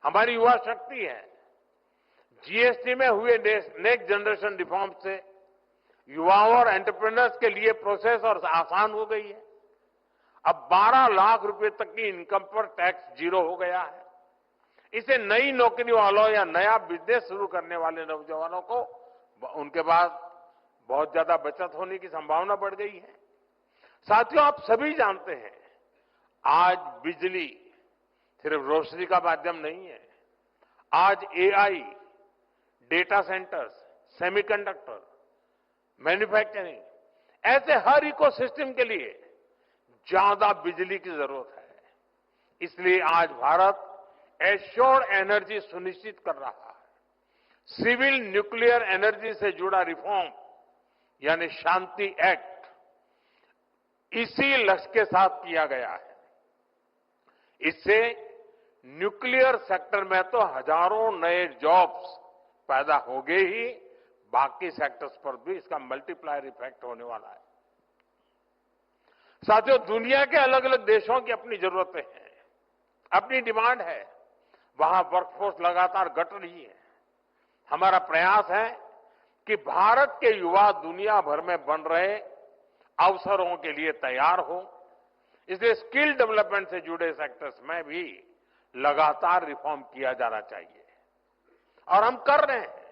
हमारी युवा शक्ति है। जीएसटी में हुए नेक्स्ट जनरेशन रिफॉर्म से युवाओं और एंटरप्रेन्योर्स के लिए प्रोसेस और आसान हो गई है। अब 12 लाख रुपए तक की इनकम पर टैक्स जीरो हो गया है। इसे नई नौकरी वालों या नया बिजनेस शुरू करने वाले नौजवानों को उनके पास बहुत ज्यादा बचत होने की संभावना बढ़ गई है। साथियों, आप सभी जानते हैं आज बिजली सिर्फ रोशनी का माध्यम नहीं है। आज AI, data centres, semiconductor, manufacturing, ऐसे हर इकोसिस्टम के लिए ज्यादा बिजली की जरूरत है। इसलिए आज भारत एश्योर्ड एनर्जी सुनिश्चित कर रहा है। सिविल न्यूक्लियर एनर्जी से जुड़ा रिफॉर्म यानी शांति एक्ट इसी लक्ष्य के साथ किया गया है। इससे न्यूक्लियर सेक्टर में तो हजारों नए जॉब्स पैदा हो गए ही, बाकी सेक्टर्स पर भी इसका मल्टीप्लायर इफेक्ट होने वाला है। साथियों, दुनिया के अलग अलग देशों की अपनी जरूरतें हैं, अपनी डिमांड है। वहां वर्कफोर्स लगातार घट रही है। हमारा प्रयास है कि भारत के युवा दुनिया भर में बन रहे अवसरों के लिए तैयार हो। इसलिए स्किल डेवलपमेंट से जुड़े सेक्टर्स में भी लगातार रिफॉर्म किया जाना चाहिए और हम कर रहे हैं।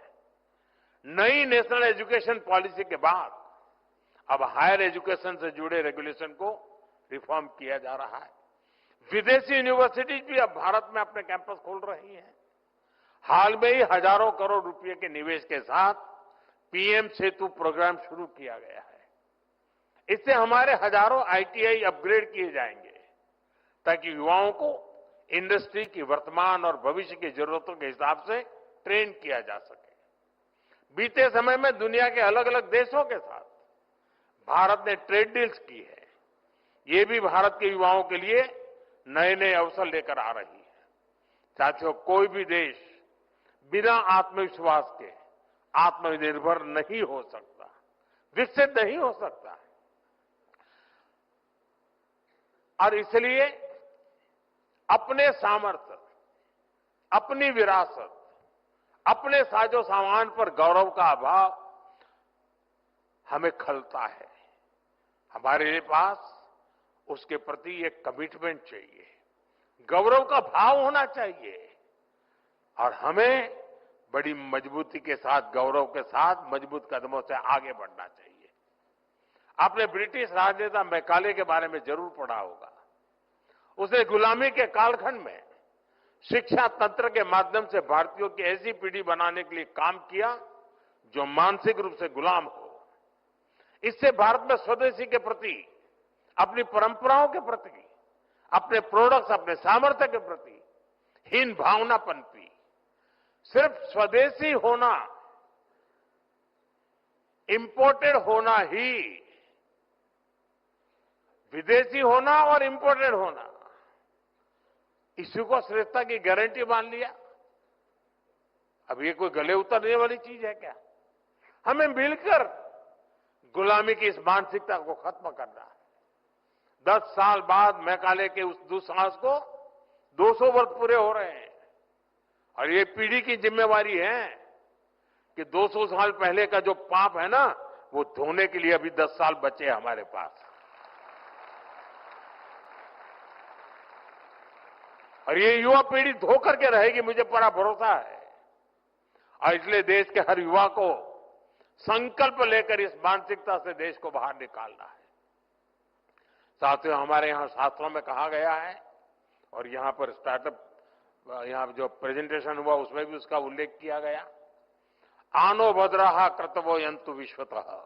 नई नेशनल एजुकेशन पॉलिसी के बाद अब हायर एजुकेशन से जुड़े रेगुलेशन को रिफॉर्म किया जा रहा है। विदेशी यूनिवर्सिटीज भी अब भारत में अपने कैंपस खोल रही हैं। हाल में ही हजारों करोड़ रुपए के निवेश के साथ पीएम सेतु प्रोग्राम शुरू किया गया है। इससे हमारे हजारों आईटीआई अपग्रेड किए जाएंगे ताकि युवाओं को इंडस्ट्री की वर्तमान और भविष्य की जरूरतों के हिसाब से ट्रेन किया जा सके। बीते समय में दुनिया के अलग अलग देशों के साथ भारत ने ट्रेड डील्स की है। ये भी भारत के युवाओं के लिए नए नए अवसर लेकर आ रही है। साथियों, कोई भी देश बिना आत्मविश्वास के आत्मनिर्भर नहीं हो सकता, विकसित नहीं हो सकता। और इसलिए अपने सामर्थ्य, अपनी विरासत, अपने साजो सामान पर गौरव का अभाव हमें खलता है। हमारे पास उसके प्रति एक कमिटमेंट चाहिए, गौरव का भाव होना चाहिए और हमें बड़ी मजबूती के साथ, गौरव के साथ मजबूत कदमों से आगे बढ़ना चाहिए। आपने ब्रिटिश राजनेता मैकाले के बारे में जरूर पढ़ा होगा। उसने गुलामी के कालखंड में शिक्षा तंत्र के माध्यम से भारतीयों की ऐसी पीढ़ी बनाने के लिए काम किया जो मानसिक रूप से गुलाम हो। इससे भारत में स्वदेशी के प्रति, अपनी परंपराओं के प्रति, अपने प्रोडक्ट्स, अपने सामर्थ्य के प्रति हीन भावना पनपी। सिर्फ स्वदेशी होना, इंपोर्टेड होना ही, विदेशी होना और इंपोर्टेड होना, इसी को श्रेष्ठता की गारंटी मान लिया। अब ये कोई गले उतरने वाली चीज है क्या? हमें मिलकर गुलामी की इस मानसिकता को खत्म करना है। 10 साल बाद मैकाले के उस दुस्साहस को 200 वर्ष पूरे हो रहे हैं और ये पीढ़ी की जिम्मेवारी है कि 200 साल पहले का जो पाप है ना, वो धोने के लिए अभी 10 साल बचे हैं हमारे पास। और ये युवा पीढ़ी धो करके रहेगी, मुझे पूरा भरोसा है। और इसलिए देश के हर युवा को संकल्प लेकर इस मानसिकता से देश को बाहर निकालना है। साथियों, हमारे यहां शास्त्रों में कहा गया है और यहां पर स्टार्टअप, यहां जो प्रेजेंटेशन हुआ उसमें भी उसका उल्लेख किया गया, आनो भद्रः कर्तव्यो यन्तु विश्वतः,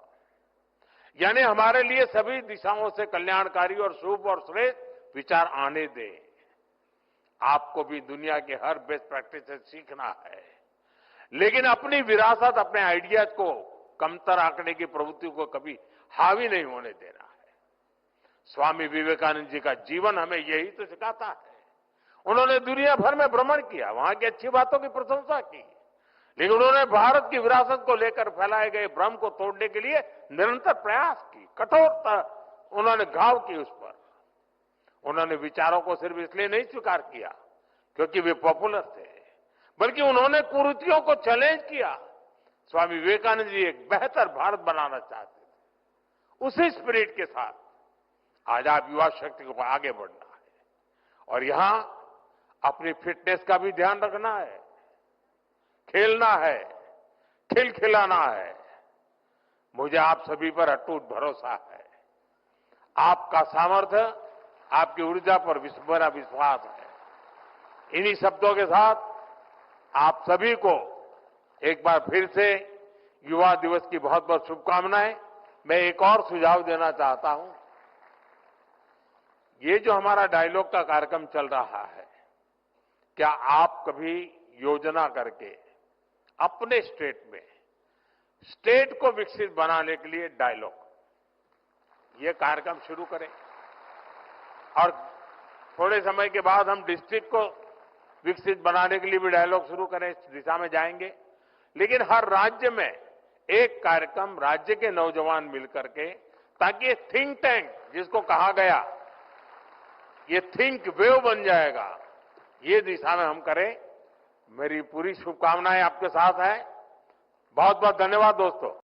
यानी हमारे लिए सभी दिशाओं से कल्याणकारी और शुभ और श्रेष्ठ विचार आने दें। आपको भी दुनिया के हर बेस्ट प्रैक्टिस से सीखना है, लेकिन अपनी विरासत, अपने आइडियाज को कमतर आंकने की प्रवृत्ति को कभी हावी नहीं होने देना है। स्वामी विवेकानंद जी का जीवन हमें यही तो सिखाता है। उन्होंने दुनिया भर में भ्रमण किया, वहां की अच्छी बातों की प्रशंसा की, लेकिन उन्होंने भारत की विरासत को लेकर फैलाए गए भ्रम को तोड़ने के लिए निरंतर प्रयास की, कठोरता उन्होंने घाव की उस पर। उन्होंने विचारों को सिर्फ इसलिए नहीं स्वीकार किया क्योंकि वे पॉपुलर थे, बल्कि उन्होंने कुरीतियों को चैलेंज किया। स्वामी विवेकानंद जी एक बेहतर भारत बनाना चाहते थे। उसी स्पिरिट के साथ आज आप युवा शक्ति को आगे बढ़ना है और यहां अपनी फिटनेस का भी ध्यान रखना है, खेलना है, खिलखिलाना है। मुझे आप सभी पर अटूट भरोसा है। आपका सामर्थ्य, आपकी ऊर्जा पर मेरा विश्वास है। इन्हीं शब्दों के साथ आप सभी को एक बार फिर से युवा दिवस की बहुत बहुत शुभकामनाएं। मैं एक और सुझाव देना चाहता हूं। ये जो हमारा डायलॉग का कार्यक्रम चल रहा है, क्या आप कभी योजना करके अपने स्टेट में स्टेट को विकसित बनाने के लिए डायलॉग ये कार्यक्रम शुरू करें और थोड़े समय के बाद हम डिस्ट्रिक्ट को विकसित बनाने के लिए भी डायलॉग शुरू करें, इस दिशा में जाएंगे। लेकिन हर राज्य में एक कार्यक्रम राज्य के नौजवान मिलकर के, ताकि ये थिंक टैंक जिसको कहा गया ये थिंक वेव बन जाएगा, ये दिशा में हम करें। मेरी पूरी शुभकामनाएं आपके साथ है। बहुत बहुत धन्यवाद दोस्तों।